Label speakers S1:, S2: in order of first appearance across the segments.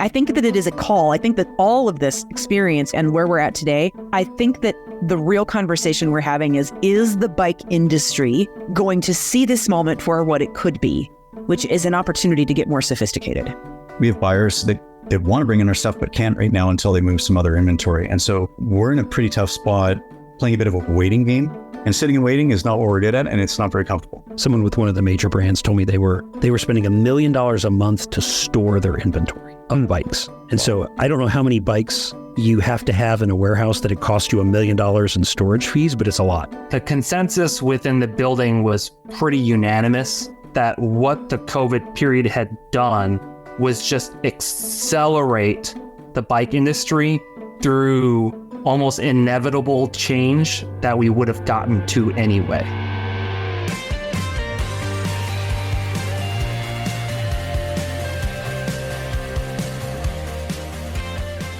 S1: I think that it is a call. I think that all of this experience and where we're at today, I think that the real conversation we're having is the bike industry going to see this moment for what it could be, which is an opportunity to get more sophisticated?
S2: We have buyers that want to bring in our stuff, but can't right now until they move some other inventory. And so we're in a pretty tough spot playing a bit of a waiting game. And sitting and waiting is not what we're good at, and it's not very comfortable.
S3: Someone with one of the major brands told me they were spending $1 million a month to store their inventory of bikes. And so I don't know how many bikes you have to have in a warehouse that it costs you $1 million in storage fees, but it's a lot.
S4: The consensus within the building was pretty unanimous that what the COVID period had done was just accelerate the bike industry through almost inevitable change that we would have gotten to anyway.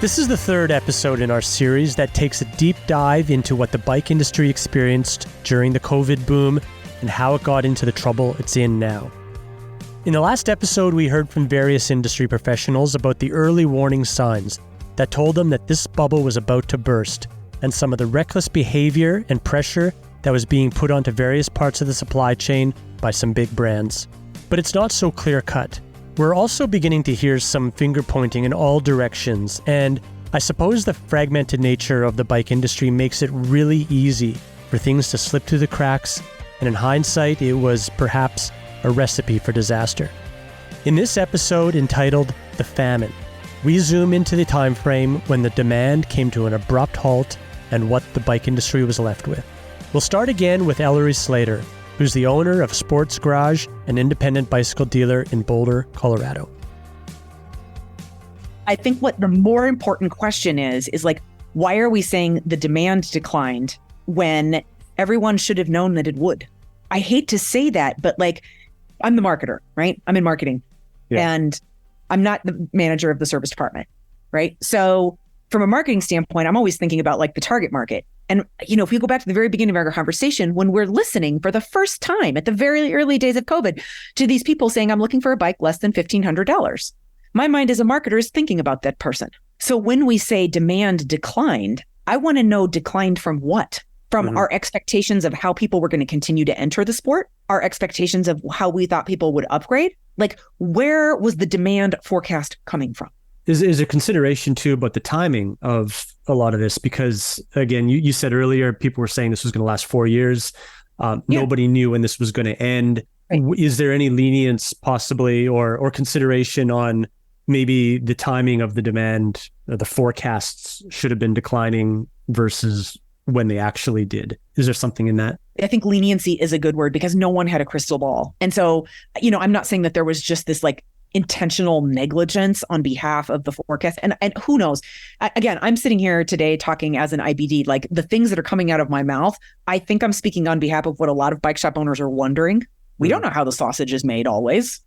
S5: This is the third episode in our series that takes a deep dive into what the bike industry experienced during the COVID boom and how it got into the trouble it's in now. In the last episode, we heard from various industry professionals about the early warning signs that told them that this bubble was about to burst, and some of the reckless behavior and pressure that was being put onto various parts of the supply chain by some big brands. But it's not so clear-cut. We're also beginning to hear some finger-pointing in all directions, and I suppose the fragmented nature of the bike industry makes it really easy for things to slip through the cracks, and in hindsight, it was perhaps a recipe for disaster. In this episode entitled The Famine, we zoom into the time frame when the demand came to an abrupt halt and what the bike industry was left with. We'll start again with Ellery Slater, who's the owner of Sports Garage, an independent bicycle dealer in Boulder, Colorado.
S1: I think what the more important question is like, why are we saying the demand declined when everyone should have known that it would? I hate to say that, but like, I'm the marketer, right? I'm in marketing. Yeah. And I'm not the manager of the service department, right? So from a marketing standpoint, I'm always thinking about like the target market. And, you know, if we go back to the very beginning of our conversation, when we're listening for the first time at the very early days of COVID to these people saying, I'm looking for a bike less than $1,500, my mind as a marketer is thinking about that person. So when we say demand declined, I want to know declined from what? From our expectations of how people were going to continue to enter the sport, our expectations of how we thought people would upgrade. Like, where was the demand forecast coming from?
S5: Is a consideration too about the timing of a lot of this? Because again, you said earlier, people were saying this was going to last 4 years. Nobody knew when this was going to end. Right. Is there any lenience possibly or consideration on maybe the timing of the demand, the forecasts should have been declining versus when they actually did? Is there something in that?
S1: I think leniency is a good word because no one had a crystal ball. And so, you know, I'm not saying that there was just this like intentional negligence on behalf of the forecast. And who knows? Again, I'm sitting here today talking as an IBD, like the things that are coming out of my mouth, I think I'm speaking on behalf of what a lot of bike shop owners are wondering. We don't know how the sausage is made always,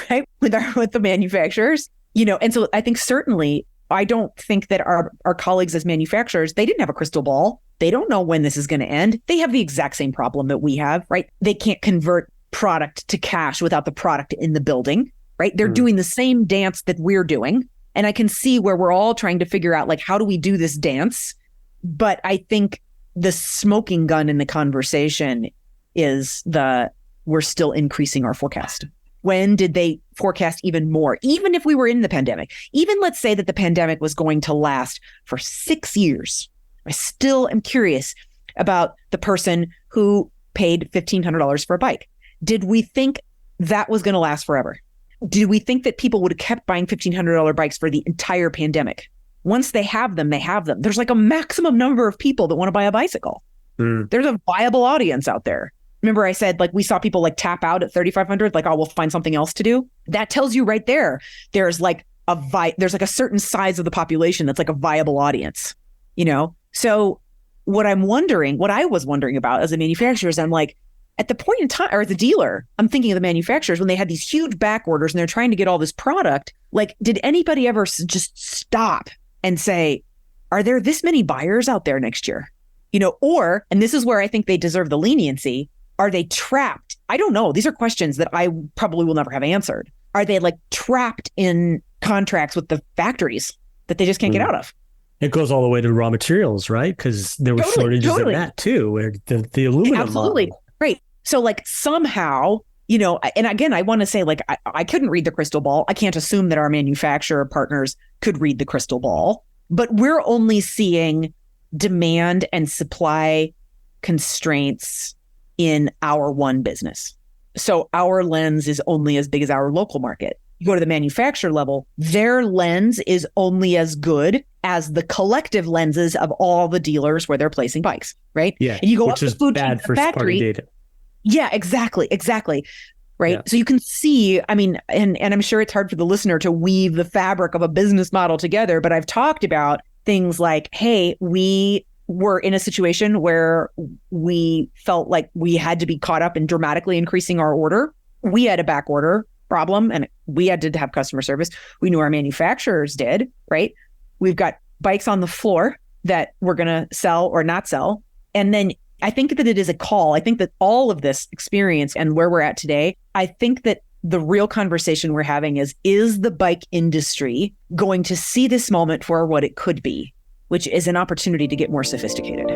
S1: right? With the manufacturers, you know, and so I think certainly I don't think that our colleagues as manufacturers, they didn't have a crystal ball. They don't know when this is going to end. They have the exact same problem that we have, right? They can't convert product to cash without the product in the building, right? They're doing the same dance that we're doing. And I can see where we're all trying to figure out, like, how do we do this dance? But I think the smoking gun in the conversation is we're still increasing our forecast. When did they forecast even more? Even if we were in the pandemic, even let's say that the pandemic was going to last for 6 years, I still am curious about the person who paid $1,500 for a bike. Did we think that was going to last forever? Did we think that people would have kept buying $1,500 bikes for the entire pandemic? Once they have them, they have them. There's like a maximum number of people that want to buy a bicycle. There's a viable audience out there. Remember I said, like, we saw people like tap out at 3,500, like, oh, we'll find something else to do. That tells you right there, there's like a certain size of the population that's like a viable audience, you know? So what I was wondering about as a manufacturer is I'm like, at the point in time, or as a dealer, I'm thinking of the manufacturers when they had these huge back orders and they're trying to get all this product, like, did anybody ever just stop and say, are there this many buyers out there next year? You know, or, and this is where I think they deserve the leniency, are they trapped? I don't know. These are questions that I probably will never have answered. Are they like trapped in contracts with the factories that they just can't get out of.
S5: It goes all the way to raw materials, right? Because there were shortages in that too, where the aluminum.
S1: Absolutely. Right. So like somehow, you know, and again, I want to say like, I couldn't read the crystal ball. I can't assume that our manufacturer partners could read the crystal ball, but we're only seeing demand and supply constraints in our one business. So our lens is only as big as our local market. You go to the manufacturer level, their lens is only as good as the collective lenses of all the dealers where they're placing bikes, right?
S5: Yeah,
S1: and you go
S5: which
S1: up the
S5: is
S1: food
S5: bad
S1: chain,
S5: for
S1: factory
S5: data.
S1: Yeah, exactly. Right.
S5: Yeah.
S1: So you can see, I mean, and I'm sure it's hard for the listener to weave the fabric of a business model together, but I've talked about things like, hey, we were in a situation where we felt like we had to be caught up in dramatically increasing our order. We had a back order problem and we had to have customer service. We knew our manufacturers did, right? We've got bikes on the floor that we're going to sell or not sell. And then I think that it is a call. I think that all of this experience and where we're at today, I think that the real conversation we're having is the bike industry going to see this moment for what it could be, which is an opportunity to get more sophisticated?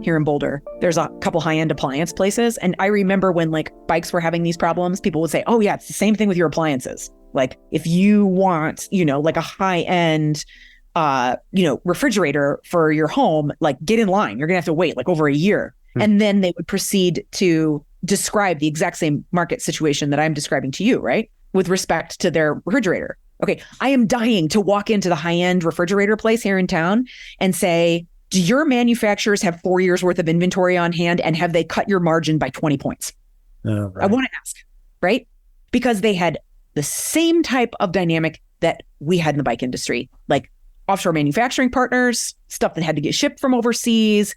S1: Here in Boulder, there's a couple high-end appliance places. And I remember when like bikes were having these problems, people would say, oh yeah, it's the same thing with your appliances. Like if you want, you know, like a high-end, refrigerator for your home, like get in line. You're going to have to wait like over a year. And then they would proceed to describe the exact same market situation that I'm describing to you, right? With respect to their refrigerator. Okay, I am dying to walk into the high-end refrigerator place here in town and say, do your manufacturers have 4 years worth of inventory on hand and have they cut your margin by 20 points?
S5: Right.
S1: I want to ask, right? Because they had the same type of dynamic that we had in the bike industry, like offshore manufacturing partners, stuff that had to get shipped from overseas,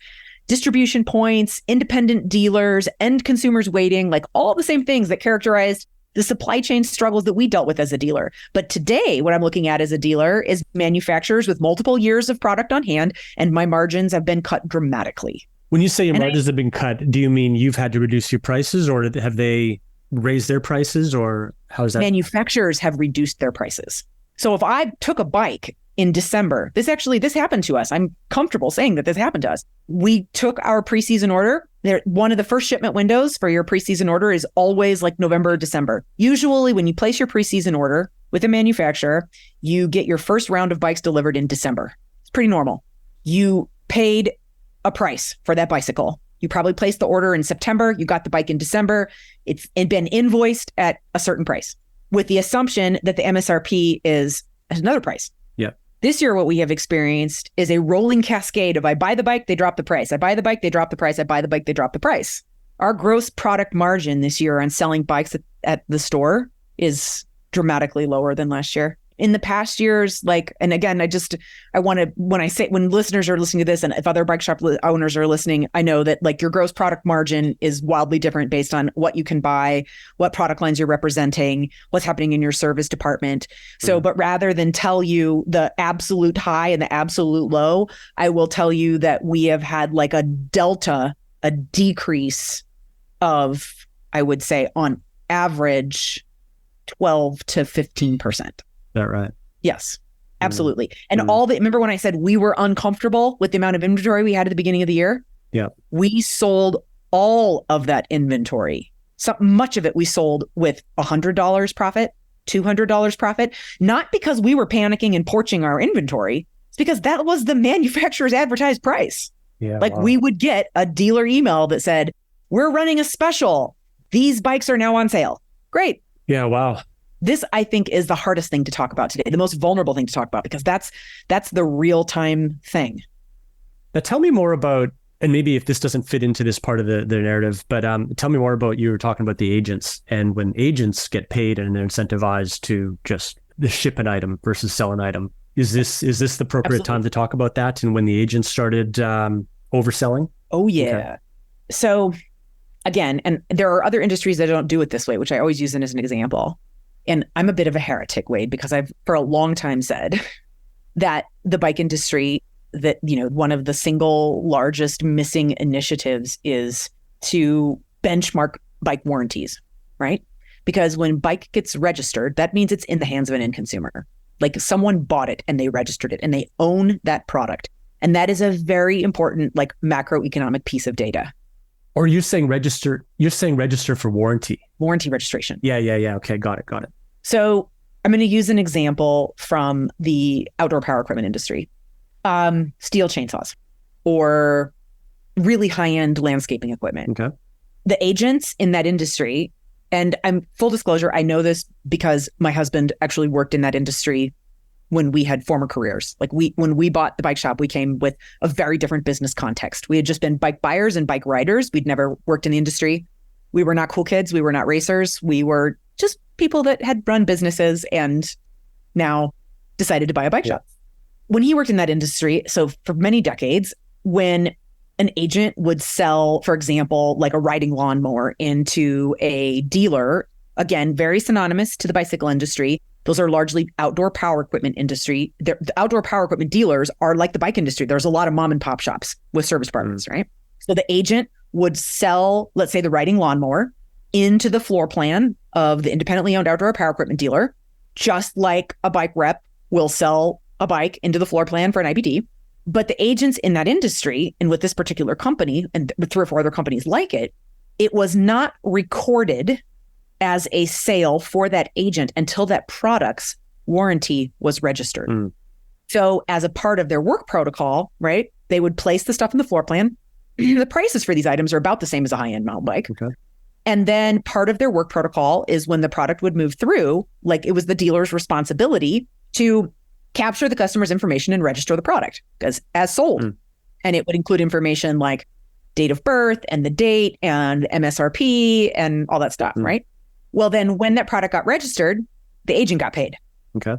S1: distribution points, independent dealers, end consumers waiting, like all the same things that characterized the supply chain struggles that we dealt with as a dealer. But today, what I'm looking at as a dealer is manufacturers with multiple years of product on hand, and my margins have been cut dramatically.
S5: When you say your margins have been cut, do you mean you've had to reduce your prices, or have they raised their prices, or how is that?
S1: Manufacturers have reduced their prices. So if I took a bike in December, this happened to us. I'm comfortable saying that this happened to us. We took our preseason order. One of the first shipment windows for your preseason order is always like November or December. Usually when you place your preseason order with a manufacturer, you get your first round of bikes delivered in December. It's pretty normal. You paid a price for that bicycle. You probably placed the order in September. You got the bike in December. It's been invoiced at a certain price with the assumption that the MSRP is another price.
S5: Yeah.
S1: This year, what we have experienced is a rolling cascade of I buy the bike, they drop the price. I buy the bike, they drop the price. I buy the bike, they drop the price. Our gross product margin this year on selling bikes at the store is dramatically lower than last year. In the past years, like, and again, when listeners are listening to this and if other bike shop owners are listening, I know that like your gross product margin is wildly different based on what you can buy, what product lines you're representing, what's happening in your service department. So, but rather than tell you the absolute high and the absolute low, I will tell you that we have had like a decrease of, I would say on average, 12 to 15%.
S5: That right?
S1: Yes, absolutely. And remember when I said we were uncomfortable with the amount of inventory we had at the beginning of the year?
S5: Yeah.
S1: We sold all of that inventory. So much of it we sold with $100 profit, $200 profit, not because we were panicking and porching our inventory. It's because that was the manufacturer's advertised price.
S5: Yeah.
S1: Like we would get a dealer email that said, we're running a special. These bikes are now on sale. Great.
S5: Yeah. Wow.
S1: This, I think, is the hardest thing to talk about today, the most vulnerable thing to talk about, because that's the real-time thing.
S5: Now, tell me more about, and maybe if this doesn't fit into this part of the narrative, but tell me more about, you were talking about the agents, and when agents get paid and they're incentivized to just ship an item versus sell an item. Is this the appropriate
S1: Absolutely.
S5: time to talk about that, and when the agents started overselling?
S1: Oh, yeah.
S5: Okay.
S1: So, again, and there are other industries that don't do it this way, which I always use as an example. And I'm a bit of a heretic, Wade, because I've for a long time said that the bike industry that, one of the single largest missing initiatives is to benchmark bike warranties, right? Because when bike gets registered, that means it's in the hands of an end consumer. Like someone bought it and they registered it and they own that product. And that is a very important like macroeconomic piece of data.
S5: Or you're saying register for warranty.
S1: Warranty registration.
S5: Yeah. Okay, got it.
S1: So I'm going to use an example from the outdoor power equipment industry. Steel chainsaws or really high-end landscaping equipment.
S5: Okay.
S1: The agents in that industry, and I'm full disclosure, I know this because my husband actually worked in that industry when we had former careers. Like when we bought the bike shop, we came with a very different business context. We had just been bike buyers and bike riders. We'd never worked in the industry. We were not cool kids. We were not racers. We were just people that had run businesses and now decided to buy a bike shop. When he worked in that industry, so for many decades, when an agent would sell, for example, like a riding lawnmower into a dealer, again, very synonymous to the bicycle industry. Those are largely outdoor power equipment industry. The outdoor power equipment dealers are like the bike industry. There's a lot of mom and pop shops with service departments, right? So the agent would sell, let's say, the riding lawnmower into the floor plan of the independently owned outdoor power equipment dealer, just like a bike rep will sell a bike into the floor plan for an IBD. But the agents in that industry, and with this particular company and with 3 or 4 other companies like it, it was not recorded as a sale for that agent until that product's warranty was registered. So as a part of their work protocol, right, they would place the stuff in the floor plan. The prices for these items are about the same as a high-end mountain bike.
S5: Okay.
S1: And then part of their work protocol is when the product would move through, like it was the dealer's responsibility to capture the customer's information and register the product as sold. And it would include information like date of birth and the date and MSRP and all that stuff, right? Well, then when that product got registered, the agent got paid.
S5: Okay.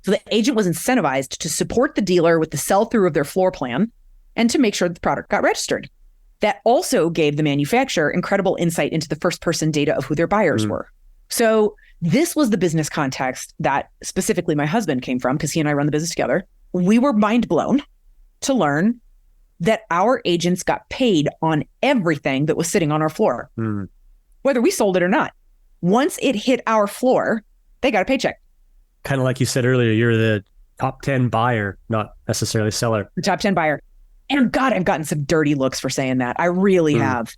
S1: So the agent was incentivized to support the dealer with the sell-through of their floor plan and to make sure the product got registered. That also gave the manufacturer incredible insight into the first-person data of who their buyers were. So this was the business context that specifically my husband came from, because he and I run the business together. We were mind blown to learn that our agents got paid on everything that was sitting on our floor, whether we sold it or not. Once it hit our floor, they got a paycheck.
S5: Kind of like you said earlier, you're the top 10 buyer, not necessarily seller.
S1: The top 10 buyer. And God, I've gotten some dirty looks for saying that. I really have.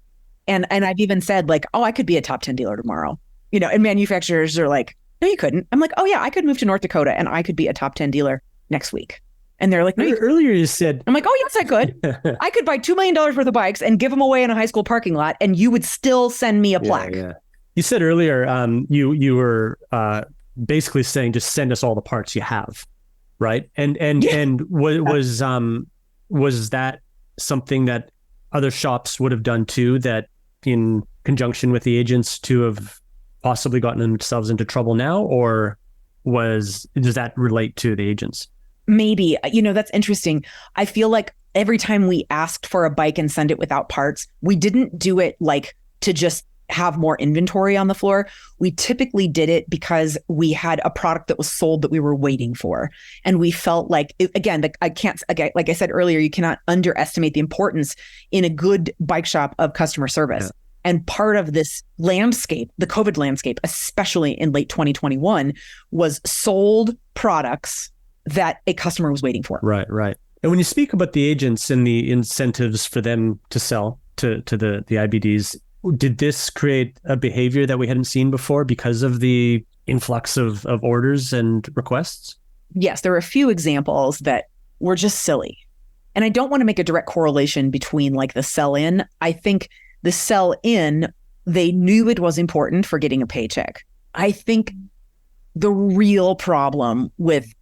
S1: And I've even said like, oh, I could be a top 10 dealer tomorrow. And manufacturers are like, no, you couldn't. I'm like, oh yeah, I could move to North Dakota and I could be a top 10 dealer next week. And they're like, no,
S5: earlier you said,
S1: I'm like, oh yes, I could. I could buy $2 million worth of bikes and give them away in a high school parking lot and you would still send me a plaque.
S5: Yeah. You said earlier, you were basically saying, just send us all the parts you have. Right. And was that something that other shops would have done too, that in conjunction with the agents to have possibly gotten themselves into trouble now, or does that relate to the agents?
S1: Maybe, that's interesting. I feel like every time we asked for a bike and send it without parts, we didn't do it like to just have more inventory on the floor. We typically did it because we had a product that was sold that we were waiting for. And we felt like, like I said earlier, you cannot underestimate the importance in a good bike shop of customer service. Yeah. And part of this landscape, the COVID landscape, especially in late 2021, was sold products that a customer was waiting for.
S5: Right. And when you speak about the agents and the incentives for them to sell to the IBDs, did this create a behavior that we hadn't seen before because of the influx of orders and requests?
S1: Yes, there were a few examples that were just silly. And I don't want to make a direct correlation between like the sell-in. I think the sell-in, they knew it was important for getting a paycheck. I think the real problem with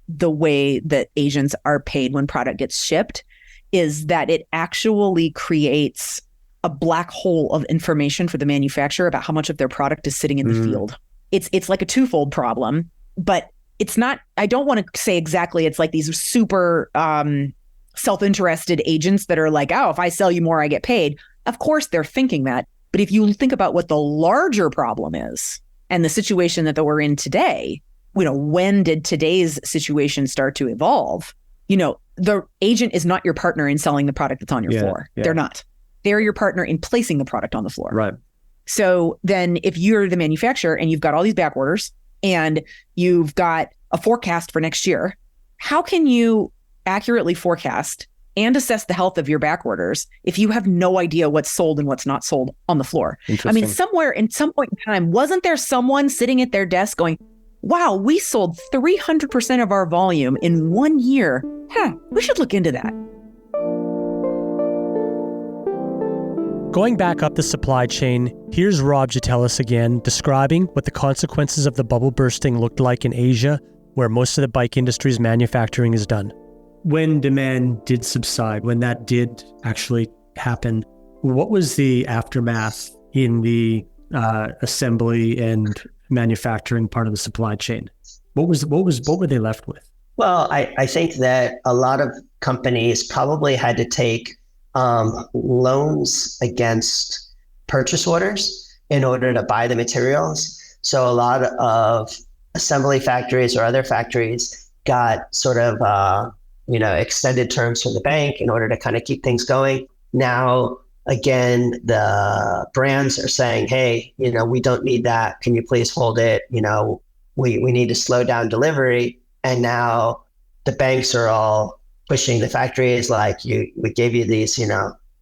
S1: the way that agents are paid when product gets shipped is that it actually creates a black hole of information for the manufacturer about how much of their product is sitting in the field. It's like a twofold problem, but it's not, I don't want to say exactly it's like these super self-interested agents that are like, oh, if I sell you more, I get paid. Of course, they're thinking that. But if you think about what the larger problem is and the situation that we're in today, when did today's situation start to evolve? the agent is not your partner in selling the product that's on your floor.
S3: Yeah.
S1: They're not. They're your partner in placing the product on the floor.
S3: Right.
S1: So then if you're the manufacturer and you've got all these back orders and you've got a forecast for next year, how can you accurately forecast and assess the health of your back orders if you have no idea what's sold and what's not sold on the floor? I mean, somewhere in some point in time, wasn't there someone sitting at their desk going, wow, we sold 300% of our volume in 1 year. We should look into that.
S5: Going back up the supply chain, here's Rob Jatelis again describing what the consequences of the bubble bursting looked like in Asia, where most of the bike industry's manufacturing is done. When demand did subside, when that did actually happen, what was the aftermath in the assembly and manufacturing part of the supply chain? What were they left with?
S6: Well, I think that a lot of companies probably had to take loans against purchase orders in order to buy the materials. So a lot of assembly factories or other factories got sort of extended terms from the bank in order to kind of keep things going. Now, again, the brands are saying, hey, we don't need that. Can you please hold it? We need to slow down delivery. And now the banks are all pushing the factories like, we gave you these,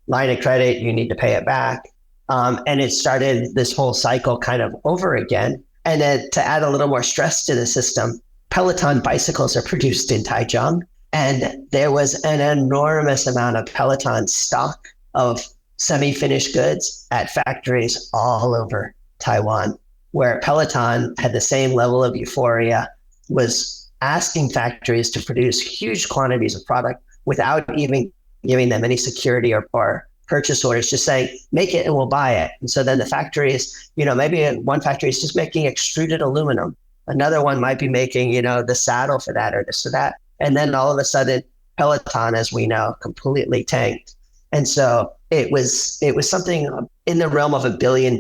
S6: line of credit, you need to pay it back. And it started this whole cycle kind of over again. And then to add a little more stress to the system, Peloton bicycles are produced in Taichung. And there was an enormous amount of Peloton stock of semi-finished goods at factories all over Taiwan, where Peloton had the same level of euphoria, was asking factories to produce huge quantities of product without even giving them any security or purchase orders, just saying, make it and we'll buy it. And so then the factories, maybe one factory is just making extruded aluminum. Another one might be making, the saddle for that or this or that. And then all of a sudden, Peloton, as we know, completely tanked. And so it was something in the realm of $1 billion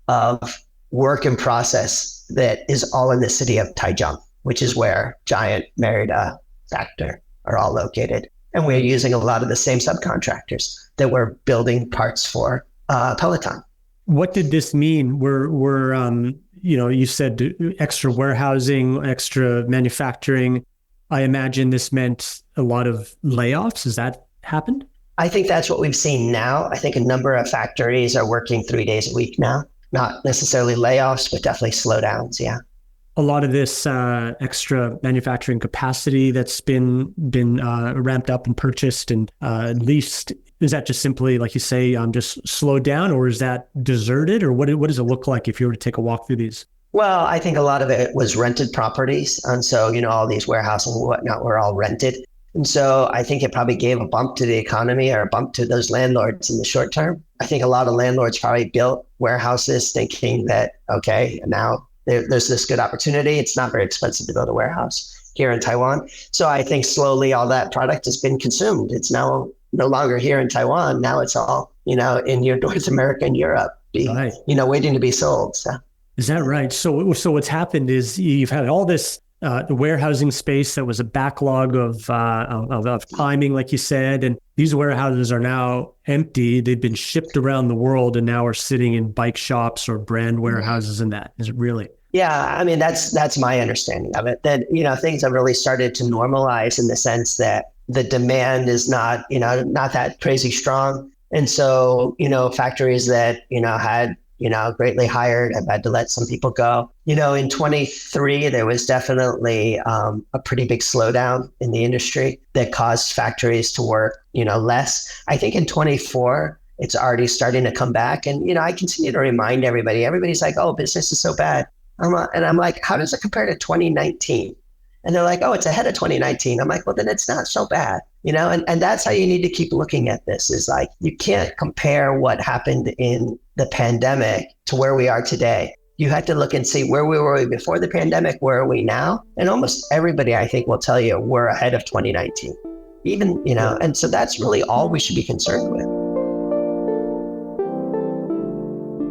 S6: of work in process that is all in the city of Taichung, which is where Giant, Merida, Factor are all located. And we're using a lot of the same subcontractors that were building parts for Peloton.
S5: What did this mean? You said extra warehousing, extra manufacturing. I imagine this meant a lot of layoffs. Has that happened?
S6: I think that's what we've seen now. I think a number of factories are working 3 days a week now. Not necessarily layoffs, but definitely slowdowns. Yeah.
S5: A lot of this extra manufacturing capacity that's been ramped up and purchased and leased, is that just simply, like you say, just slowed down, or is that deserted, or what does it look like if you were to take a walk through these?
S6: Well, I think a lot of it was rented properties. And so, all these warehouses and whatnot were all rented. And so I think it probably gave a bump to the economy or a bump to those landlords in the short term. I think a lot of landlords probably built warehouses thinking that, okay, now there's this good opportunity. It's not very expensive to build a warehouse here in Taiwan. So I think slowly all that product has been consumed. It's now no longer here in Taiwan. Now it's all, in North America and Europe,
S5: right.
S6: Waiting to be sold. So.
S5: Is that right? So what's happened is you've had all this the warehousing space that was a backlog of timing, like you said, and these warehouses are now empty. They've been shipped around the world and now are sitting in bike shops or brand warehouses. And that is it really?
S6: Yeah, I mean that's my understanding of it. That things have really started to normalize in the sense that the demand is not that crazy strong, and so factories that had greatly hired have had to let some people go. In 23, there was definitely a pretty big slowdown in the industry that caused factories to work, less. I think in 24, it's already starting to come back. And, I continue to remind everybody's like, oh, business is so bad. I'm like, how does it compare to 2019? And they're like, oh, it's ahead of 2019. I'm like, well, then it's not so bad, and that's how you need to keep looking at this is like, you can't compare what happened in the pandemic to where we are today. You have to look and see where we were before the pandemic, where are we now? And almost everybody, I think, will tell you we're ahead of 2019, even, and so that's really all we should be concerned with.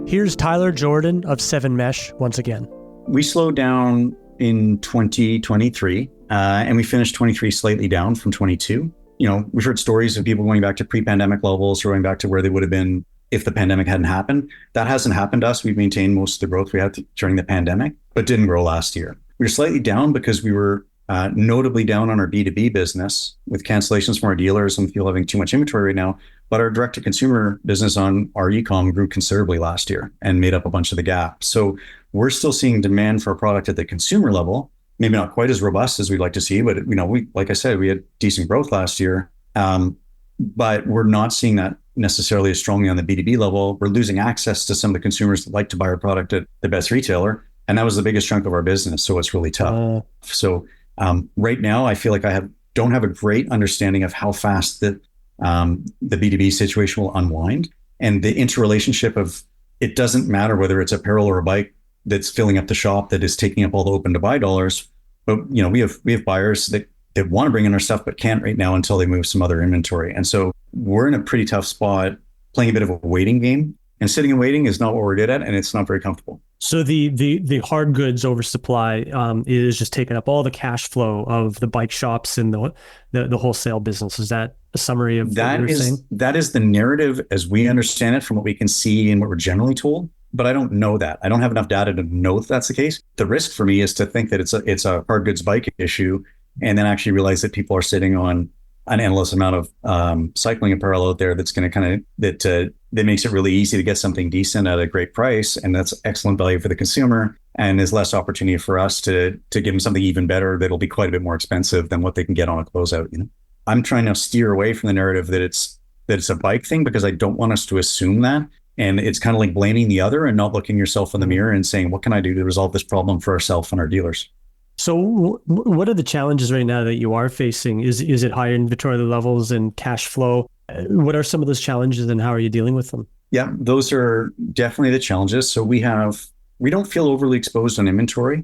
S5: Here's Tyler Jordan of 7Mesh once again.
S2: We slowed down in 2023, and we finished 23 slightly down from 22. We've heard stories of people going back to pre-pandemic levels or going back to where they would have been if the pandemic hadn't happened. That hasn't happened to us. We've maintained most of the growth we had during the pandemic, but didn't grow last year. We were slightly down because we were notably down on our B2B business with cancellations from our dealers and people having too much inventory right now. But our direct-to-consumer business on our e-com grew considerably last year and made up a bunch of the gap. So we're still seeing demand for a product at the consumer level, maybe not quite as robust as we'd like to see, but we, like I said, we had decent growth last year. But we're not seeing that necessarily as strongly on the B2B level. We're losing access to some of the consumers that like to buy our product at the best retailer. And that was the biggest chunk of our business. So it's really tough. So right now, I feel like don't have a great understanding of how fast the B2B situation will unwind, and the interrelationship of it doesn't matter whether it's apparel or a bike that's filling up the shop that is taking up all the open to buy dollars. But we have buyers that want to bring in our stuff but can't right now until they move some other inventory. And so we're in a pretty tough spot, playing a bit of a waiting game. And sitting and waiting is not what we're good at, and it's not very comfortable.
S5: So the hard goods oversupply is just taking up all the cash flow of the bike shops and the wholesale business. Is that a summary of what you're saying?
S2: That is the narrative as we understand it from what we can see and what we're generally told. But I don't know that. I don't have enough data to know if that's the case. The risk for me is to think that it's a hard goods bike issue, and then actually realize that people are sitting on an endless amount of cycling apparel out there that's going to that makes it really easy to get something decent at a great price, and that's excellent value for the consumer, and is less opportunity for us to give them something even better that'll be quite a bit more expensive than what they can get on a closeout. I'm trying to steer away from the narrative that it's a bike thing, because I don't want us to assume that, and it's kind of like blaming the other and not looking yourself in the mirror and saying, what can I do to resolve this problem for ourselves and our dealers?
S5: So what are the challenges right now that you are facing? Is it higher inventory levels and cash flow? What are some of those challenges, and how are you dealing with them?
S2: Yeah, those are definitely the challenges. So we don't feel overly exposed on inventory.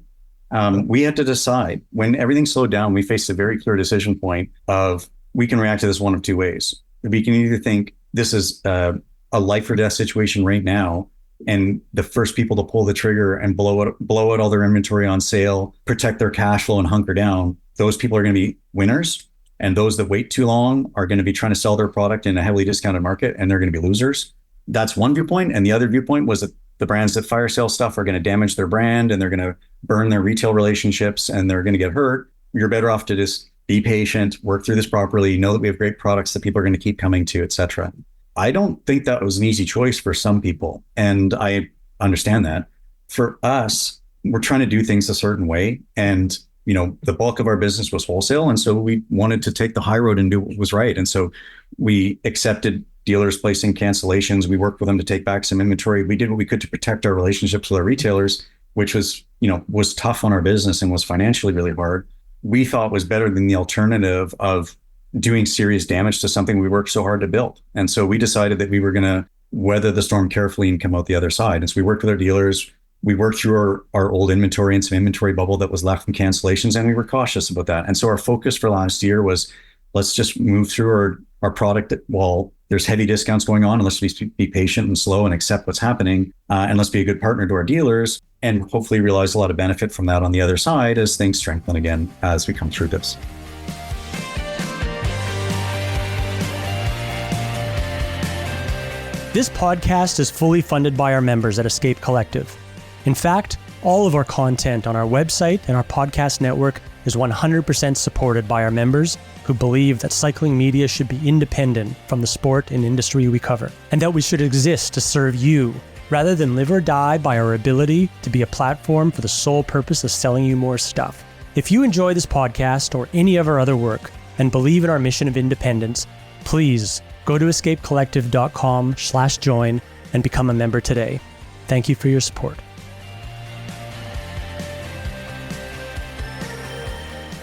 S2: We had to decide when everything slowed down. We faced a very clear decision point of we can react to this one of two ways. We can either think this is a life or death situation right now, and the first people to pull the trigger and blow out all their inventory on sale, protect their cash flow and hunker down, those people are going to be winners. And those that wait too long are going to be trying to sell their product in a heavily discounted market, and they're going to be losers. That's one viewpoint. And the other viewpoint was that the brands that fire sale stuff are going to damage their brand, and they're going to burn their retail relationships, and they're going to get hurt. You're better off to just be patient, work through this properly, know that we have great products that people are going to keep coming to, et cetera. I don't think that was an easy choice for some people, and I understand that. For us, we're trying to do things a certain way, and the bulk of our business was wholesale, and so we wanted to take the high road and do what was right. And so we accepted dealers placing cancellations. We worked with them to take back some inventory. We did what we could to protect our relationships with our retailers, which was tough on our business and was financially really hard. We thought was better than the alternative of doing serious damage to something we worked so hard to build. And so we decided that we were going to weather the storm carefully and come out the other side. And so we worked with our dealers. We worked through our old inventory and some inventory bubble that was left from cancellations, and we were cautious about that. And so our focus for last year was, let's just move through our product while there's heavy discounts going on, and let's be patient and slow and accept what's happening. And let's be a good partner to our dealers, and hopefully realize a lot of benefit from that on the other side as things strengthen again as we come through this.
S5: This podcast is fully funded by our members at Escape Collective. In fact, all of our content on our website and our podcast network is 100% supported by our members who believe that cycling media should be independent from the sport and industry we cover, and that we should exist to serve you rather than live or die by our ability to be a platform for the sole purpose of selling you more stuff. If you enjoy this podcast or any of our other work and believe in our mission of independence, please go to escapecollective.com/join and become a member today. Thank you for your support.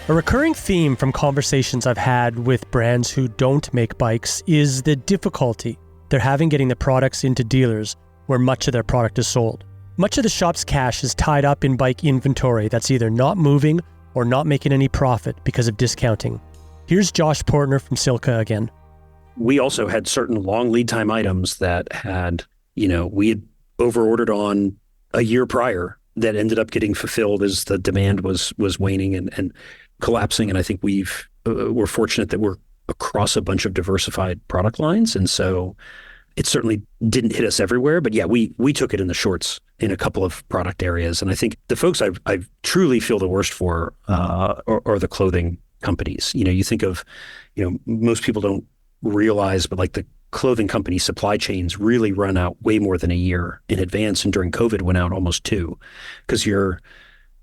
S5: A recurring theme from conversations I've had with brands who don't make bikes is the difficulty they're having getting the products into dealers where much of their product is sold. Much of the shop's cash is tied up in bike inventory that's either not moving or not making any profit because of discounting. Here's Josh Portner from Silka again.
S3: We also had certain long lead time items that we had overordered on a year prior, that ended up getting fulfilled as the demand was waning and collapsing. And I think we're fortunate that we're across a bunch of diversified product lines. And so it certainly didn't hit us everywhere, but yeah, we took it in the shorts in a couple of product areas. And I think the folks I truly feel the worst for are the clothing companies. You think of, most people don't realize, but like the clothing company supply chains really run out way more than a year in advance. And during COVID went out almost 2, because you're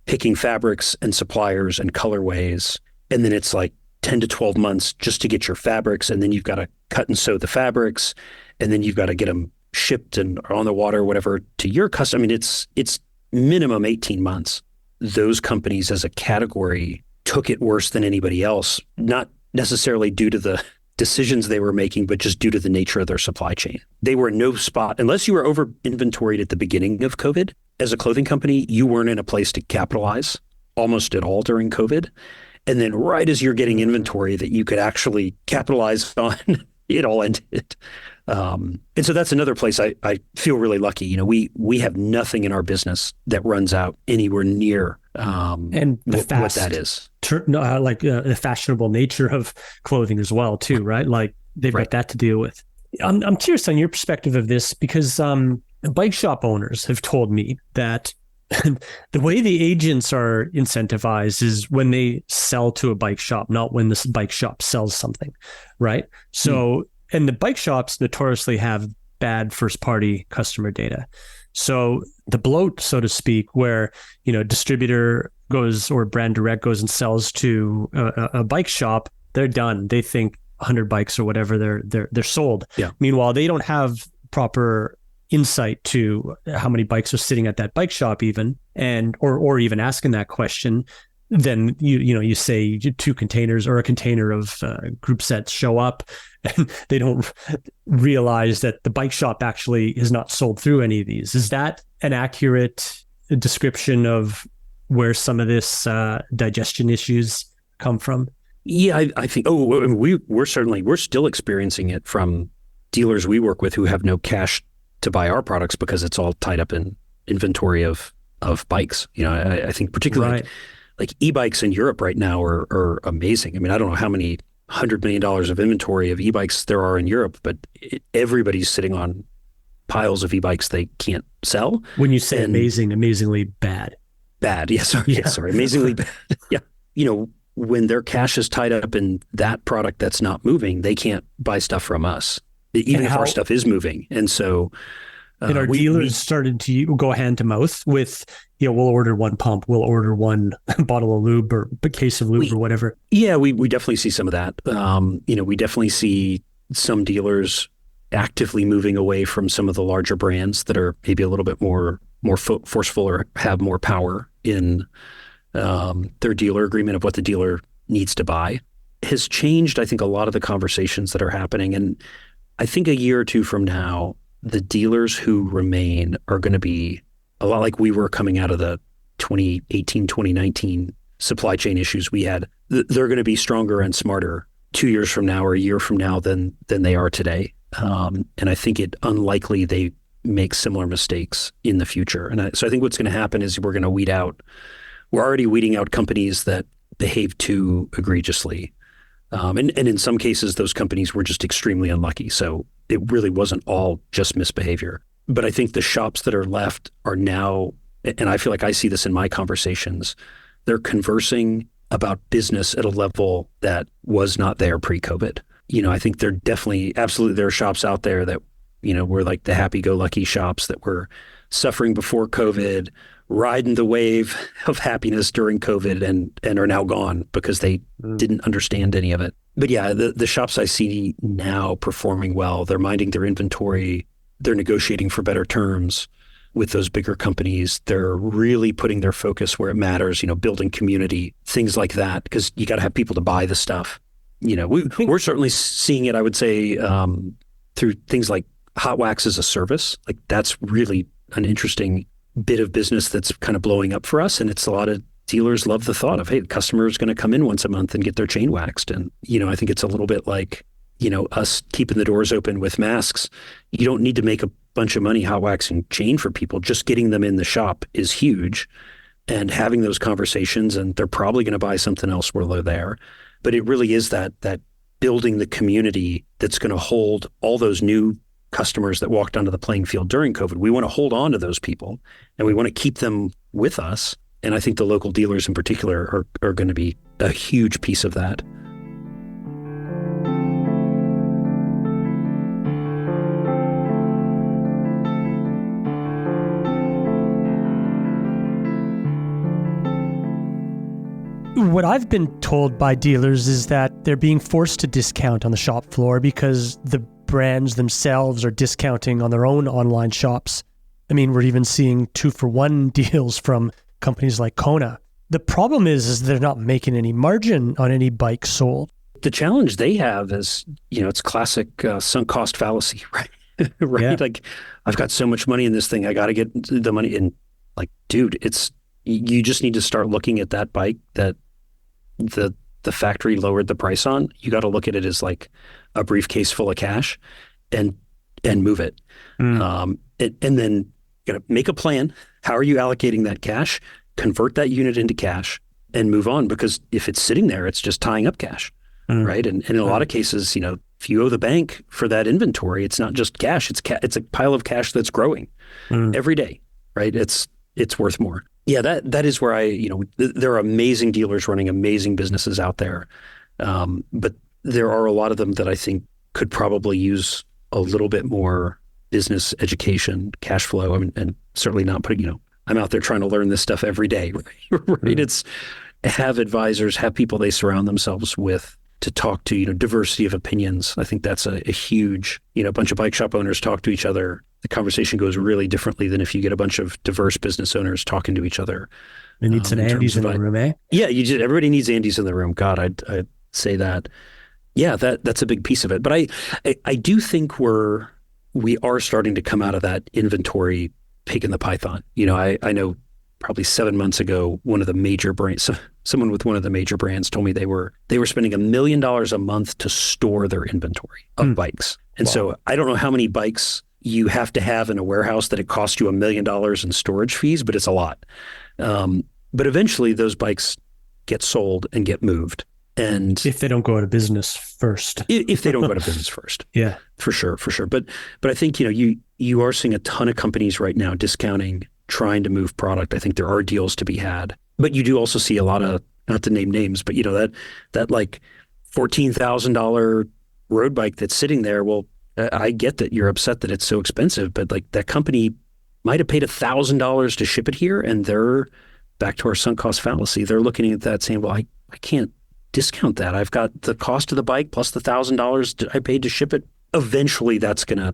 S3: picking fabrics and suppliers and colorways. And then it's like 10 to 12 months just to get your fabrics. And then you've got to cut and sew the fabrics. And then you've got to get them shipped and on the water, or whatever, to your customer. I mean, it's minimum 18 months. Those companies as a category took it worse than anybody else, not necessarily due to the decisions they were making, but just due to the nature of their supply chain. They were in no spot, unless you were over inventoried at the beginning of COVID. As a clothing company, you weren't in a place to capitalize almost at all during COVID. And then right as you're getting inventory that you could actually capitalize on, it all ended. And so that's another place I feel really lucky. We have nothing in our business that runs out anywhere near
S5: and
S3: what that is.
S5: The fashionable nature of clothing as well, too, right? Like they've got that to deal with. I'm curious on your perspective of this, because bike shop owners have told me that the way the agents are incentivized is when they sell to a bike shop, not when this bike shop sells something, right? So, and the bike shops notoriously have bad first-party customer data. So the bloat, so to speak, where, distributor goes or brand direct goes and sells to a bike shop, they're done. They think 100 bikes or whatever, they're sold.
S3: Yeah.
S5: Meanwhile, they don't have proper insight to how many bikes are sitting at that bike shop even, and or even asking that question. Then you say 2 containers or a container of group sets show up, and they don't realize that the bike shop actually is not sold through any of these. Is that an accurate description of where some of this digestion issues come from?
S3: Yeah, I think. We're still experiencing it from dealers we work with who have no cash to buy our products because it's all tied up in inventory of bikes. I think particularly like e-bikes in Europe right now are amazing. I mean, I don't know how many $100 million of inventory of e-bikes there are in Europe, but everybody's sitting on piles of e-bikes they can't sell.
S5: When you say amazingly bad.
S3: Bad, yeah, sorry, amazingly bad. Yeah, when their cash is tied up in that product that's not moving, they can't buy stuff from us, even if our stuff is moving. And so
S5: and our dealers started to go hand to mouth with, we'll order 1 pump, we'll order 1 bottle of lube or a case of lube or whatever.
S3: Yeah, we definitely see some of that. We definitely see some dealers actively moving away from some of the larger brands that are maybe a little bit more forceful or have more power in their dealer agreement of what the dealer needs to buy. Has changed, I think, a lot of the conversations that are happening. And I think a year or 2 from now, the dealers who remain are going to be a lot like we were coming out of the 2018, 2019 supply chain issues we had. They're going to be stronger and smarter 2 years from now or a year from now than they are today. And I think it unlikely they make similar mistakes in the future. And so I think what's going to happen is we're already weeding out companies that behave too egregiously. And in some cases, those companies were just extremely unlucky. So it really wasn't all just misbehavior. But I think the shops that are left are now, and I feel like I see this in my conversations, they're conversing about business at a level that was not there pre-COVID. I think there are shops out there that, were like the happy-go-lucky shops that were suffering before COVID, riding the wave of happiness during COVID and are now gone because they didn't understand any of it. But yeah, the shops I see now performing well, they're minding their inventory, they're negotiating for better terms with those bigger companies. They're really putting their focus where it matters, building community, things like that, because you got to have people to buy the stuff. We're certainly seeing it, I would say, through things like hot wax as a service. Like that's really an interesting bit of business that's kind of blowing up for us. And it's a lot of dealers love the thought of, hey, the customer is going to come in once a month and get their chain waxed. And, I think it's a little bit like, us keeping the doors open with masks. You don't need to make a bunch of money hot waxing chain for people. Just getting them in the shop is huge, and having those conversations, and they're probably going to buy something else while they're there. But it really is that building the community that's going to hold all those new customers that walked onto the playing field during COVID. We want to hold on to those people, and we want to keep them with us. And I think the local dealers in particular are going to be a huge piece of that.
S5: What I've been told by dealers is that they're being forced to discount on the shop floor because the brands themselves are discounting on their own online shops. I mean, we're even seeing 2-for-1 deals from companies like Kona. The problem is they're not making any margin on any bike sold.
S3: The challenge they have is, it's classic sunk cost fallacy, right? Right?
S5: Yeah.
S3: Like, I've got so much money in this thing, I got to get the money in. Like, dude, you just need to start looking at that bike that the factory lowered the price on. You got to look at it as like a briefcase full of cash and move it. And then you got to make a plan. How are you allocating that cash? Convert that unit into cash and move on, because if it's sitting there, it's just tying up cash, right? And in a lot of cases, if you owe the bank for that inventory, it's not just cash. It's a pile of cash that's growing every day, right? It's worth more. Yeah, that is where there are amazing dealers running amazing businesses out there. But there are a lot of them that I think could probably use a little bit more business education, cash flow, and certainly not putting, I'm out there trying to learn this stuff every day, right? It's have advisors, have people they surround themselves with to talk to, diversity of opinions. I think that's a huge, a bunch of bike shop owners talk to each other. The conversation goes really differently than if you get a bunch of diverse business owners talking to each other.
S5: They need some Andys in the room, eh?
S3: Yeah, everybody needs Andys in the room. God, I'd say that. Yeah, that's a big piece of it. But I do think we are starting to come out of that inventory pig in the python. I know probably 7 months ago, one of the major brands, someone with one of the major brands told me they were spending $1 million a month to store their inventory of bikes. And so I don't know how many bikes you have to have in a warehouse that it costs you $1 million in storage fees, but it's a lot. But eventually those bikes get sold and get moved. And
S5: if they don't go out of business first.
S3: If they don't go out of business first.
S5: Yeah.
S3: For sure. But I think, you are seeing a ton of companies right now discounting, trying to move product. I think there are deals to be had. But you do also see a lot of, not to name names, but that like $14,000 road bike that's sitting there. Well, I get that you're upset that it's so expensive, but like that company might have paid $1,000 to ship it here, and they're back to our sunk cost fallacy. They're looking at that saying, well, I can't discount that. I've got the cost of the bike plus the $1,000 I paid to ship it. Eventually that's gonna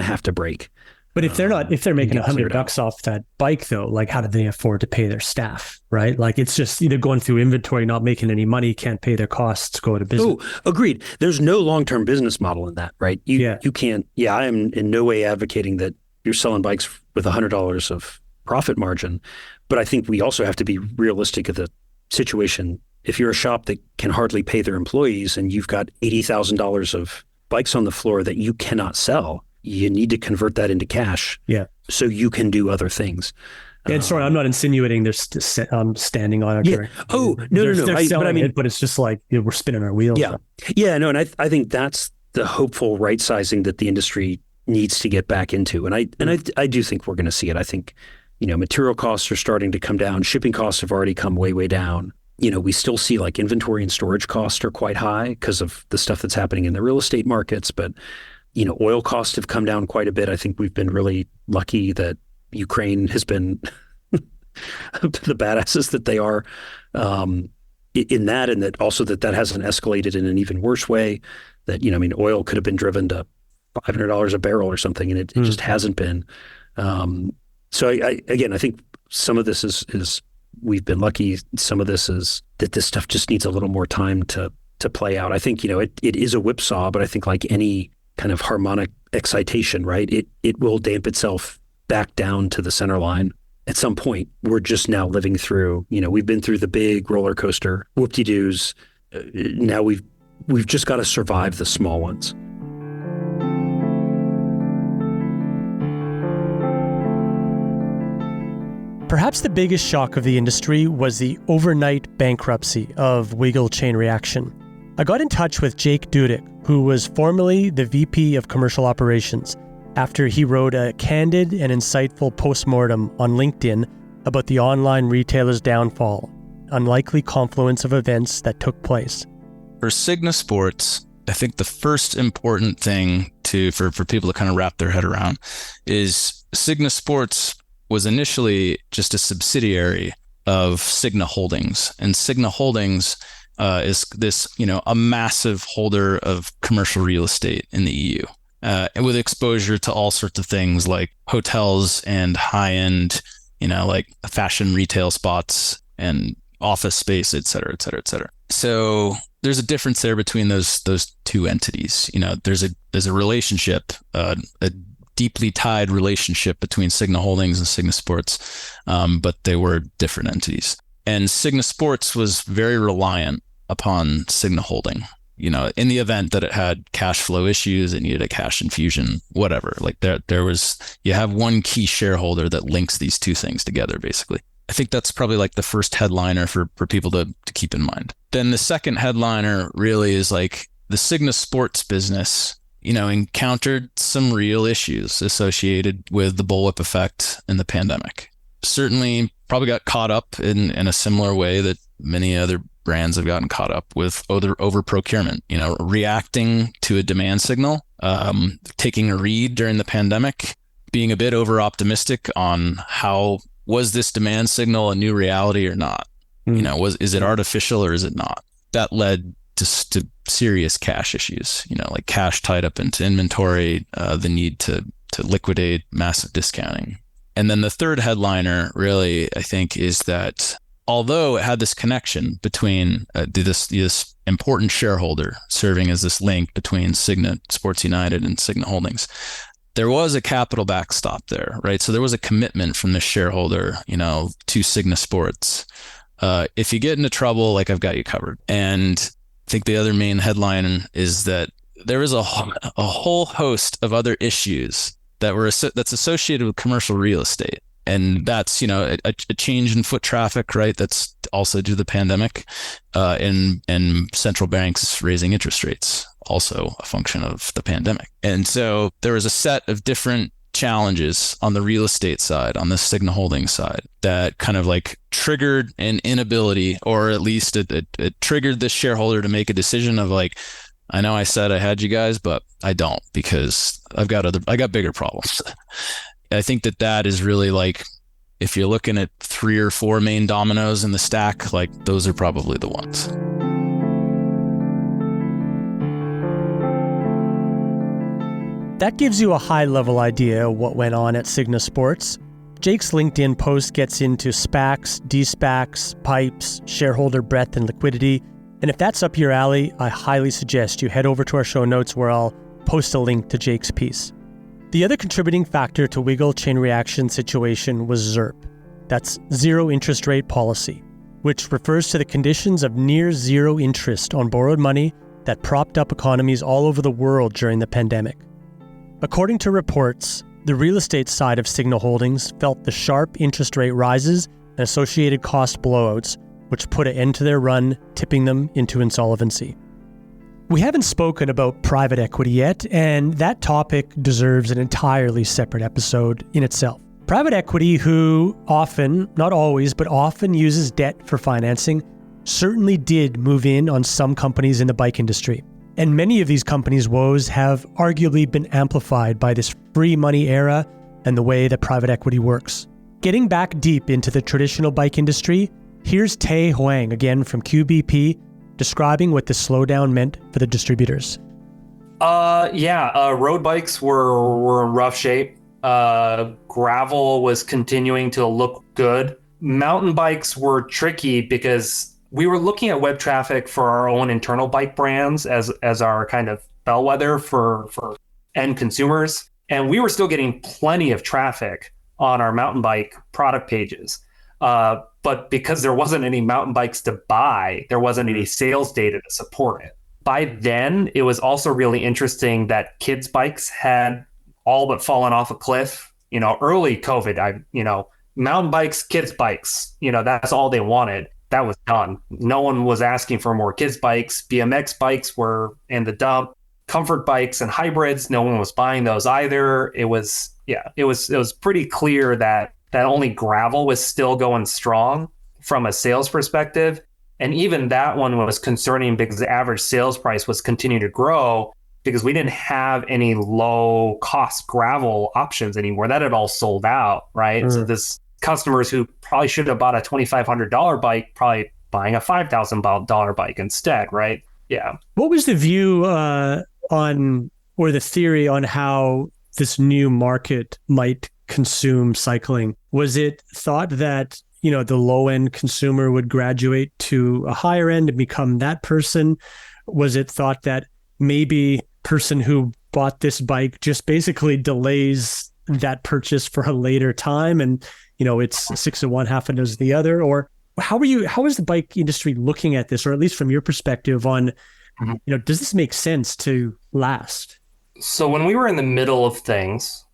S3: have to break.
S5: But if they're making $100 off that bike though, like how do they afford to pay their staff, right? Like it's just either going through inventory, not making any money, can't pay their costs, go to business.
S3: Oh, agreed. There's no long-term business model in that, right? You can't. Yeah, I am in no way advocating that you're selling bikes with $100 of profit margin, but I think we also have to be realistic of the situation. If you're a shop that can hardly pay their employees and you've got $80,000 of bikes on the floor that you cannot sell, you need to convert that into cash.
S5: Yeah.
S3: So you can do other things.
S5: And sorry, I'm not insinuating they're standing on it.
S3: Yeah. Oh, no.
S5: They're selling it, but it's just like we're spinning our wheels.
S3: Yeah. Yeah, no, and I think that's the hopeful right sizing that the industry needs to get back into. And I do think we're going to see it. I think, material costs are starting to come down. Shipping costs have already come way, way down. We still see like inventory and storage costs are quite high because of the stuff that's happening in the real estate markets. But, oil costs have come down quite a bit. I think we've been really lucky that Ukraine has been the badasses that they are in that, and that also that hasn't escalated in an even worse way. That, oil could have been driven to $500 a barrel or something, and it just hasn't been. So I think some of this is we've been lucky. Some of this is that this stuff just needs a little more time to play out. I think, it is a whipsaw, but I think like any kind of harmonic excitation, right? It will damp itself back down to the center line at some point. We're just now living through, we've been through the big roller coaster whoop-de-doos. Now we've just got to survive the small ones.
S5: Perhaps the biggest shock of the industry was the overnight bankruptcy of Wiggle Chain Reaction. I got in touch with Jake Dudick, who was formerly the VP of Commercial Operations, after he wrote a candid and insightful postmortem on LinkedIn about the online retailer's downfall, unlikely confluence of events that took place.
S7: For Cigna Sports, I think the first important thing for people to kind of wrap their head around is Cigna Sports was initially just a subsidiary of Cigna Holdings, and Cigna Holdings is this, a massive holder of commercial real estate in the EU, and with exposure to all sorts of things like hotels and high-end, like fashion retail spots and office space, et cetera, et cetera, et cetera. So there's a difference there between those two entities. There's a relationship, a deeply tied relationship between Cigna Holdings and Cigna Sports, but they were different entities. And Cigna Sports was very reliant upon Cigna Holding, in the event that it had cash flow issues, it needed a cash infusion, whatever. Like you have one key shareholder that links these two things together, basically. I think that's probably like the first headliner for people to keep in mind. Then the second headliner really is like the Cigna Sports business, encountered some real issues associated with the bullwhip effect and the pandemic. Certainly probably got caught up in a similar way that many other brands have gotten caught up with over procurement, reacting to a demand signal, taking a read during the pandemic, being a bit over optimistic on how was this demand signal a new reality or not? Is it artificial or is it not? That led to serious cash issues, like cash tied up into inventory, the need to liquidate, massive discounting. And then the third headliner really, I think, is that although it had this connection between this important shareholder serving as this link between Cigna Sports United and Cigna Holdings, there was a capital backstop there, right? So there was a commitment from the shareholder, to Cigna Sports. If you get into trouble, like, I've got you covered. And I think the other main headline is that there is a whole host of other issues that's associated with commercial real estate. And that's, a change in foot traffic, right? That's also due to the pandemic, and central banks raising interest rates, also a function of the pandemic. And so there was a set of different challenges on the real estate side, on the Cigna Holdings side, that kind of like triggered an inability, or at least it triggered this shareholder to make a decision of like, I know I said I had you guys, but I don't, because I got bigger problems. I think that is really like, if you're looking at 3 or 4 main dominoes in the stack, like those are probably the ones.
S5: That gives you a high-level idea of what went on at Cigna Sports. Jake's LinkedIn post gets into SPACs, de-SPACs, pipes, shareholder breadth and liquidity. And if that's up your alley, I highly suggest you head over to our show notes where I'll post a link to Jake's piece. The other contributing factor to Wiggle Chain Reaction situation was ZIRP. That's zero interest rate policy, which refers to the conditions of near zero interest on borrowed money that propped up economies all over the world during the pandemic. According to reports, the real estate side of Cigna Holdings felt the sharp interest rate rises and associated cost blowouts, which put an end to their run, tipping them into insolvency. We haven't spoken about private equity yet, and that topic deserves an entirely separate episode in itself. Private equity, who often, not always, but often uses debt for financing, certainly did move in on some companies in the bike industry. And many of these companies' woes have arguably been amplified by this free money era and the way that private equity works. Getting back deep into the traditional bike industry, here's Tae Huang again from QBP, describing what the slowdown meant for the distributors.
S4: Road bikes were in rough shape. Gravel was continuing to look good. Mountain bikes were tricky because we were looking at web traffic for our own internal bike brands as our kind of bellwether for end consumers. And we were still getting plenty of traffic on our mountain bike product pages. But because there wasn't any mountain bikes to buy, there wasn't any sales data to support it. By then, it was also really interesting that kids' bikes had all but fallen off a cliff. Early COVID, mountain bikes, kids bikes, that's all they wanted. That was done. No one was asking for more kids bikes. BMX bikes were in the dump. Comfort bikes and hybrids, no one was buying those either. It was pretty clear that only gravel was still going strong from a sales perspective. And even that one was concerning because the average sales price was continuing to grow because we didn't have any low cost gravel options anymore. That had all sold out, right? So this customers who probably should have bought a $2,500 bike, probably buying a $5,000 bike instead, right? Yeah.
S5: What was the view on, or the theory on how this new market might consume cycling? Was it thought that, the low end consumer would graduate to a higher end and become that person? Was it thought that maybe person who bought this bike just basically delays that purchase for a later time and, it's 6 of one, half a dozen of the other? Or how is the bike industry looking at this, or at least from your perspective on, does this make sense to last?
S4: So when we were in the middle of things,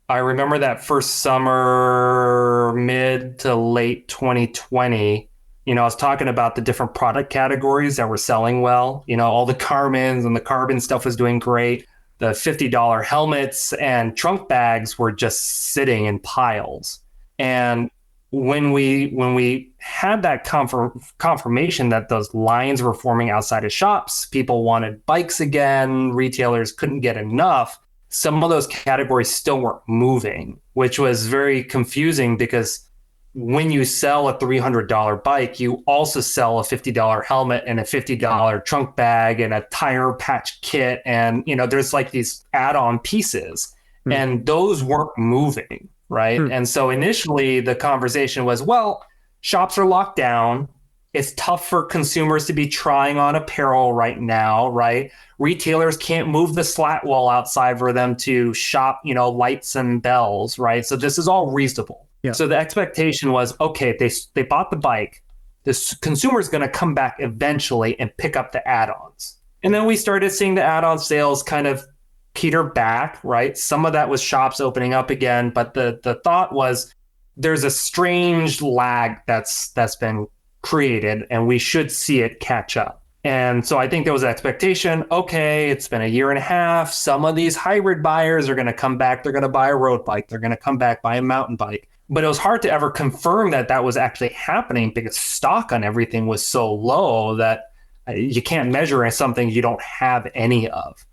S4: I remember that first summer, mid to late 2020, I was talking about the different product categories that were selling well. All the Garmins and the carbon stuff was doing great. The $50 helmets and trunk bags were just sitting in piles. And when we had that confirmation that those lines were forming outside of shops, people wanted bikes again, retailers couldn't get enough. Some of those categories still weren't moving, which was very confusing because when you sell a $300 bike, you also sell a $50 helmet and a $50 trunk bag and a tire patch kit. And, there's like these add-on pieces and those weren't moving. Right. And so initially the conversation was, well, shops are locked down. It's tough for consumers to be trying on apparel right now. Right. Retailers can't move the slat wall outside for them to shop, lights and bells. Right. So this is all reasonable. Yeah. So the expectation was, OK, they bought the bike. This consumer is going to come back eventually and pick up the add-ons. And then we started seeing the add-on sales kind of peter back, right? Some of that was shops opening up again, but the thought was there's a strange lag that's been created and we should see it catch up. And so I think there was an expectation, okay, it's been a year and a half. Some of these hybrid buyers are going to come back. They're going to buy a road bike. They're going to come back, buy a mountain bike. But it was hard to ever confirm that was actually happening because stock on everything was so low that you can't measure something you don't have any of.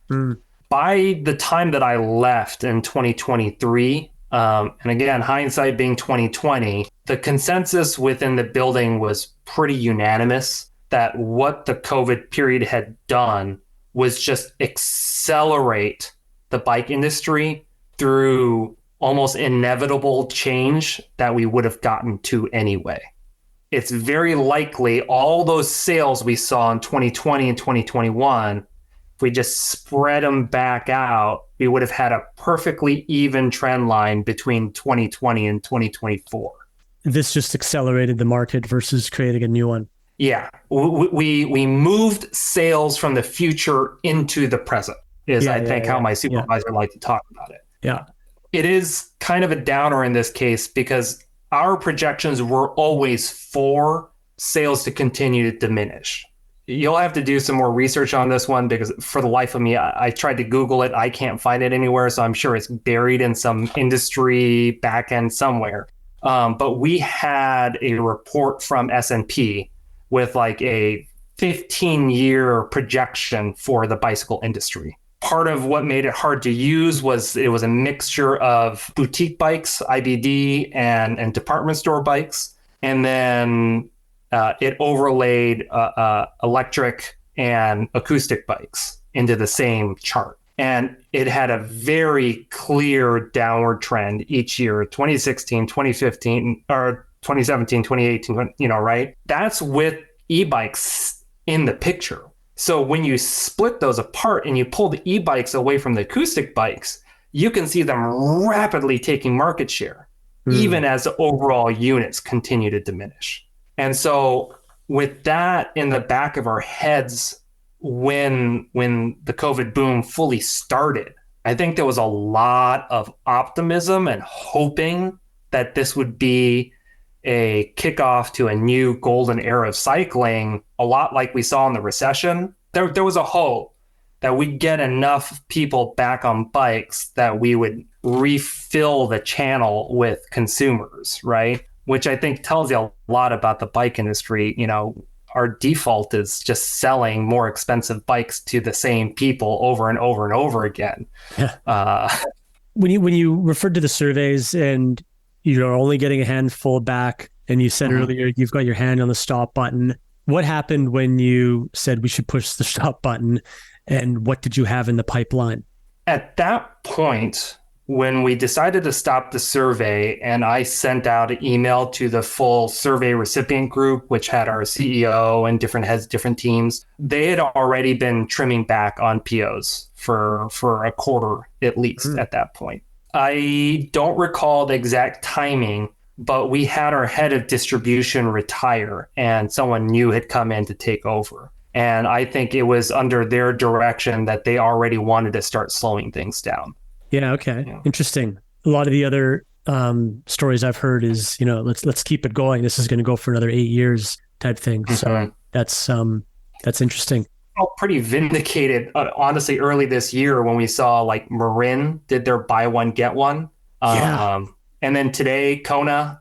S4: By the time that I left in 2023, and again, hindsight being 2020, the consensus within the building was pretty unanimous that what the COVID period had done was just accelerate the bike industry through almost inevitable change that we would have gotten to anyway. It's very likely all those sales we saw in 2020 and 2021, if we just spread them back out, we would have had a perfectly even trend line between 2020 and 2024.
S5: This just accelerated the market versus creating a new one.
S4: Yeah, we moved sales from the future into the present is I think how my supervisor liked to talk about it.
S5: Yeah.
S4: It is kind of a downer in this case because our projections were always for sales to continue to diminish. You'll have to do some more research on this one because for the life of me, I tried to Google it. I can't find it anywhere. So I'm sure it's buried in some industry backend somewhere. But we had a report from S&P with like a 15-year projection for the bicycle industry. Part of what made it hard to use was it was a mixture of boutique bikes, IBD, and department store bikes. And then it overlaid electric and acoustic bikes into the same chart. And it had a very clear downward trend each year, 2016, 2015, or 2017, 2018, right? That's with e-bikes in the picture. So when you split those apart and you pull the e-bikes away from the acoustic bikes, you can see them rapidly taking market share, even as the overall units continue to diminish. And so with that in the back of our heads, when the COVID boom fully started, I think there was a lot of optimism and hoping that this would be a kickoff to a new golden era of cycling, a lot like we saw in the recession. There was a hope that we'd get enough people back on bikes that we would refill the channel with consumers, right? Which I think tells you a lot about the bike industry. You know, our default is just selling more expensive bikes to the same people over and over and over again.
S5: When you referred to the surveys and you're only getting a handful back, and you said earlier you've got your hand on the stop button, what happened when you said we should push the stop button, and what did you have in the pipeline?
S4: At that point, when we decided to stop the survey, and I sent out an email to the full survey recipient group, which had our CEO and different heads, different teams, they had already been trimming back on POs for a quarter at least at that point. I don't recall the exact timing, but we had our head of distribution retire and someone new had come in to take over. And I think it was under their direction that they already wanted to start slowing things down.
S5: Yeah. Okay. Yeah. Interesting. A lot of the other stories I've heard is, let's keep it going. This is going to go for another 8 years type thing. So that's interesting.
S4: I felt pretty vindicated, honestly, early this year when we saw like Marin did their buy one, get one. And then today, Kona.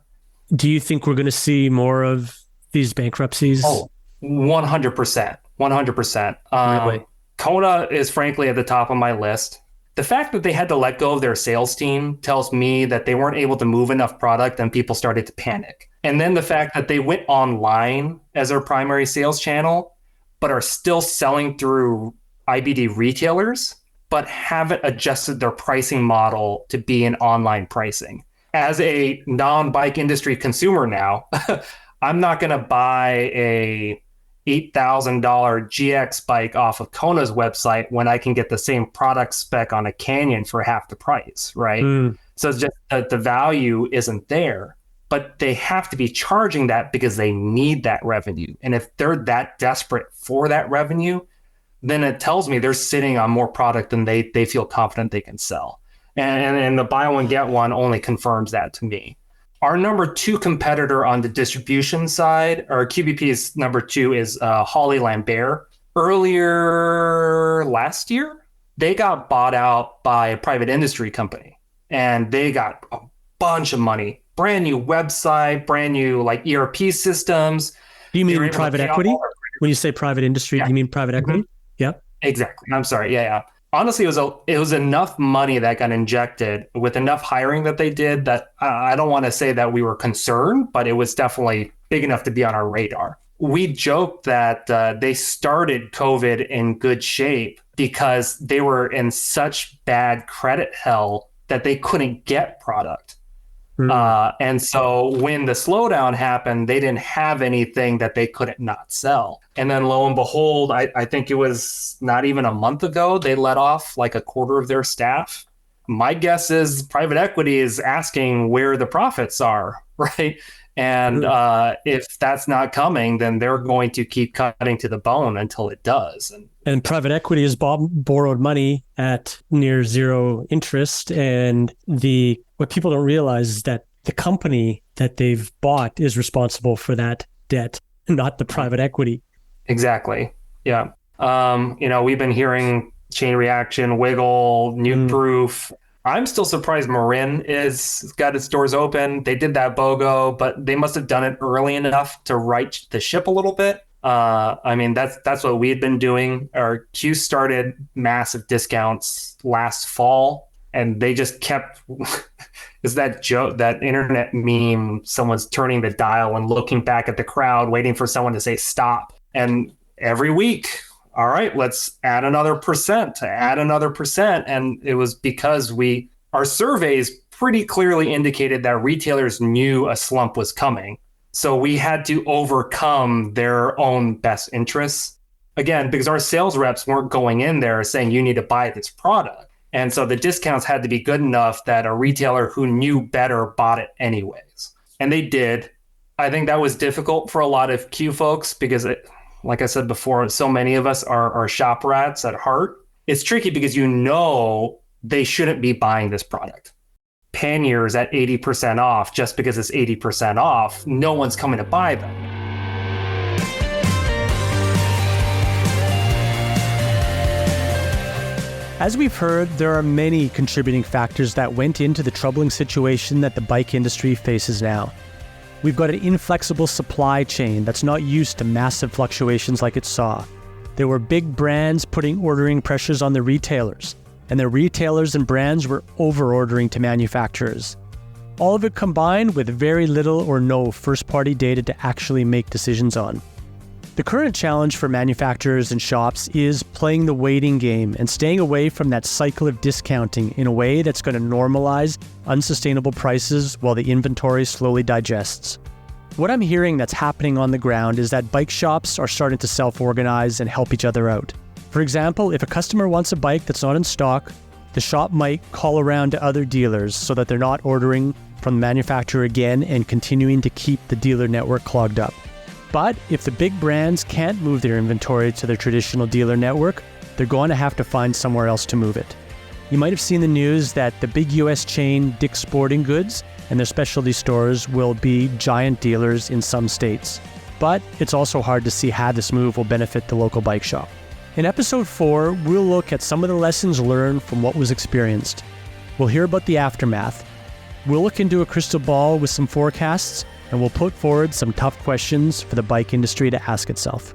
S5: Do you think we're going to see more of these bankruptcies?
S4: Oh, 100%. 100%.
S5: Really?
S4: Kona is frankly at the top of my list. The fact that they had to let go of their sales team tells me that they weren't able to move enough product and people started to panic. And then the fact that they went online as their primary sales channel, but are still selling through IBD retailers, but haven't adjusted their pricing model to be an online pricing. As a non-bike industry consumer now, I'm not going to buy a $8,000 GX bike off of Kona's website when I can get the same product spec on a Canyon for half the price, right? So it's just that the value isn't there, but they have to be charging that because they need that revenue. And if they're that desperate for that revenue, then it tells me they're sitting on more product than they feel confident they can sell. And the buy one, get one only confirms that to me. Our number two competitor on the distribution side, or QBP's number two, is Holly Lambert. Earlier last year, they got bought out by a private industry company, and they got a bunch of money. Brand new website, brand new like ERP systems.
S5: Do you mean private equity? When you say private industry, do you mean private equity? Yeah.
S4: Exactly. I'm sorry. Yeah. Honestly, it was enough money that got injected with enough hiring that they did that I don't want to say that we were concerned, but it was definitely big enough to be on our radar. We joked that they started COVID in good shape because they were in such bad credit hell that they couldn't get product. And so when the slowdown happened, they didn't have anything that they couldn't not sell. And then lo and behold, I think it was not even a month ago, they let off like a quarter of their staff. My guess is private equity is asking where the profits are, right? And if that's not coming, then they're going to keep cutting to the bone until it does.
S5: And private equity has borrowed money at near zero interest. And what people don't realize is that the company that they've bought is responsible for that debt, not the private equity.
S4: Exactly. Yeah. We've been hearing Chain Reaction, Wiggle, Nuke Proof. I'm still surprised Marin is got its doors open. They did that BOGO, but they must have done it early enough to right the ship a little bit. That's what we had been doing. Our Q started massive discounts last fall, and they just kept. Is that joke, that internet meme? Someone's turning the dial and looking back at the crowd, waiting for someone to say stop. And every week, all right, let's add another percent. And it was because our surveys pretty clearly indicated that retailers knew a slump was coming. So we had to overcome their own best interests. Again, because our sales reps weren't going in there saying you need to buy this product. And so the discounts had to be good enough that a retailer who knew better bought it anyways. And they did. I think that was difficult for a lot of Q folks because like I said before, so many of us are shop rats at heart. It's tricky because they shouldn't be buying this product. panniers at 80% off just because it's 80% off. No one's coming to buy them.
S5: As we've heard, there are many contributing factors that went into the troubling situation that the bike industry faces now. We've got an inflexible supply chain that's not used to massive fluctuations like it saw. There were big brands putting ordering pressures on the retailers, and the retailers and brands were over-ordering to manufacturers. All of it combined with very little or no first-party data to actually make decisions on. The current challenge for manufacturers and shops is playing the waiting game and staying away from that cycle of discounting in a way that's going to normalize unsustainable prices while the inventory slowly digests. What I'm hearing that's happening on the ground is that bike shops are starting to self-organize and help each other out. For example, if a customer wants a bike that's not in stock, the shop might call around to other dealers so that they're not ordering from the manufacturer again and continuing to keep the dealer network clogged up. But if the big brands can't move their inventory to their traditional dealer network, they're going to have to find somewhere else to move it. You might have seen the news that the big US chain Dick's Sporting Goods and their specialty stores will be giant dealers in some states. But it's also hard to see how this move will benefit the local bike shop. In episode 4, we'll look at some of the lessons learned from what was experienced. We'll hear about the aftermath. We'll look into a crystal ball with some forecasts, and we'll put forward some tough questions for the bike industry to ask itself.